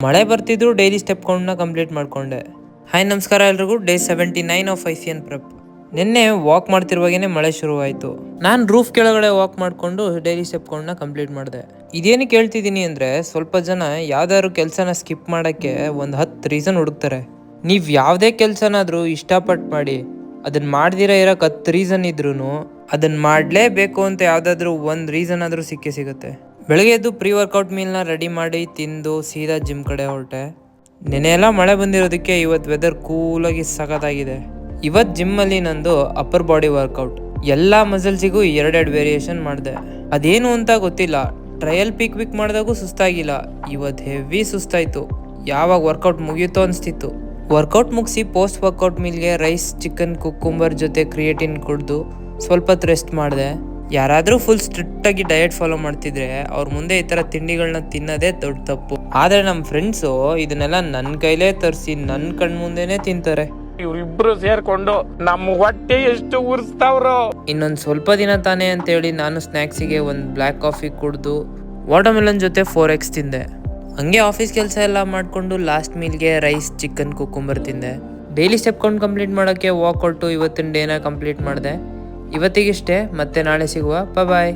ಮಳೆ ಬರ್ತಿದ್ರು daily step ಕೌಂಟ್ನ complete ಮಾಡ್ಕೊಂಡೆ. ಹಾಯ್ ನಮಸ್ಕಾರ ಎಲ್ರಿಗೂ. Day 79 of ICN prep. ನಿನ್ನೆ ವಾಕ್ ಮಾಡ್ತಿರುವಾಗೇನೆ ಮಳೆ ಶುರುವಾಯಿತು. ನಾನು ರೂಫ್ ಕೆಳಗಡೆ ವಾಕ್ ಮಾಡಿಕೊಂಡು ಡೈಲಿ ಸ್ಟೆಪ್ ಕೌಂಟ್ನ ಕಂಪ್ಲೀಟ್ ಮಾಡಿದೆ. ಇದೇನು ಕೇಳ್ತಿದ್ದೀನಿ ಅಂದರೆ, ಸ್ವಲ್ಪ ಜನ ಯಾವ್ದಾದ್ರು ಕೆಲಸನ ಸ್ಕಿಪ್ ಮಾಡೋಕ್ಕೆ ಒಂದು 10 ರೀಸನ್ ಹುಡುಕ್ತಾರೆ. ನೀವು ಯಾವುದೇ ಕೆಲಸನಾದರೂ ಇಷ್ಟಪಟ್ಟು ಮಾಡಿ, ಅದನ್ನು ಮಾಡ್ದಿರ ಇರೋಕ್ಕೆ 10 ರೀಸನ್ ಇದ್ರೂ ಅದನ್ನು ಮಾಡಲೇಬೇಕು ಅಂತ ಯಾವುದಾದ್ರೂ ಒಂದು ರೀಸನ್ ಆದರೂ ಸಿಕ್ಕೇ ಸಿಗುತ್ತೆ. ಬೆಳಗ್ಗೆ ಎದ್ದು ಪ್ರೀ ವರ್ಕೌಟ್ ಮೀಲ್ನ ರೆಡಿ ಮಾಡಿ ತಿಂದು ಸೀದಾ ಜಿಮ್ ಕಡೆ ಹೊರಟೆ. ನೆನೆ ಎಲ್ಲ ಮಳೆ ಬಂದಿರೋದಕ್ಕೆ ಇವತ್ತು ವೆದರ್ ಕೂಲಾಗಿ ಸಖತ್ತಾಗಿದೆ. ಇವತ್ತು ಜಿಮ್ಮಲ್ಲಿ ನಂದು ಅಪ್ಪರ್ ಬಾಡಿ ವರ್ಕೌಟ್. ಎಲ್ಲ ಮಸಲ್ಸಿಗೂ 2 ವೇರಿಯೇಷನ್ ಮಾಡಿದೆ. ಅದೇನು ಅಂತ ಗೊತ್ತಿಲ್ಲ, ಟ್ರಯಲ್ ಪಿಕ್ ಮಾಡಿದಾಗೂ ಸುಸ್ತಾಗಿಲ್ಲ. ಇವತ್ತು ಹೆವಿ ಸುಸ್ತಾಯಿತು. ಯಾವಾಗ ವರ್ಕೌಟ್ ಮುಗಿಯುತ್ತೋ ಅನಿಸ್ತಿತ್ತು. ವರ್ಕೌಟ್ ಮುಗಿಸಿ ಪೋಸ್ಟ್ ವರ್ಕೌಟ್ ಮೀಲ್ಗೆ ರೈಸ್, ಚಿಕನ್, ಕುಕ್ಕುಂಬರ್ ಜೊತೆ ಕ್ರಿಯೇಟಿನ್ ಕುಡಿದು ಸ್ವಲ್ಪ ಹೊತ್ತು ರೆಸ್ಟ್ ಮಾಡಿದೆ. ಯಾರಾದರೂ ಫುಲ್ ಸ್ಟ್ರಿಕ್ಟಾಗಿ ಡಯಟ್ ಫಾಲೋ ಮಾಡ್ತಿದ್ರೆ ಅವ್ರ ಮುಂದೆ ಈ ಥರ ತಿಂಡಿಗಳನ್ನ ತಿನ್ನೋದೇ ದೊಡ್ಡ ತಪ್ಪು. ಆದರೆ ನಮ್ಮ ಫ್ರೆಂಡ್ಸು ಇದನ್ನೆಲ್ಲ ನನ್ನ ಕೈಲೇ ತರಿಸಿ ನನ್ನ ಕಣ್ಣು ಮುಂದೆನೇ ತಿಂತಾರೆ. ಇವರಿಬ್ರು ಸೇರ್ಕೊಂಡು ನಮ್ಮ ಹೊಟ್ಟೆ ಎಷ್ಟು ಉರಿಸ್ತಾವ್ರು. ಇನ್ನೊಂದು ಸ್ವಲ್ಪ ದಿನ ತಾನೇ ಅಂತೇಳಿ ನಾನು ಸ್ನ್ಯಾಕ್ಸಿಗೆ ಒಂದು ಬ್ಲ್ಯಾಕ್ ಕಾಫಿ ಕುಡಿದು ವಾಟರ್ಮೆಲನ್ ಜೊತೆ 4X ತಿಂದೆ. ಹಂಗೆ ಆಫೀಸ್ ಕೆಲಸ ಎಲ್ಲ ಮಾಡಿಕೊಂಡು ಲಾಸ್ಟ್ ಮೀಲ್ಗೆ ರೈಸ್, ಚಿಕನ್, ಕುಕ್ಕುಂಬರ್ ತಿಂದೆ. ಡೈಲಿ ಸ್ಟೆಪ್ ಕೌಂಟ್ ಕಂಪ್ಲೀಟ್ ಮಾಡೋಕ್ಕೆ ವಾಕ್ ಹೊರಟು ಇವತ್ತಿನ ಡೇನ ಕಂಪ್ಲೀಟ್ ಮಾಡಿದೆ. ಇವತ್ತಿಗಿಷ್ಟೇ, ಮತ್ತೆ ನಾಳೆ ಸಿಗುವ. ಬಾಯ್.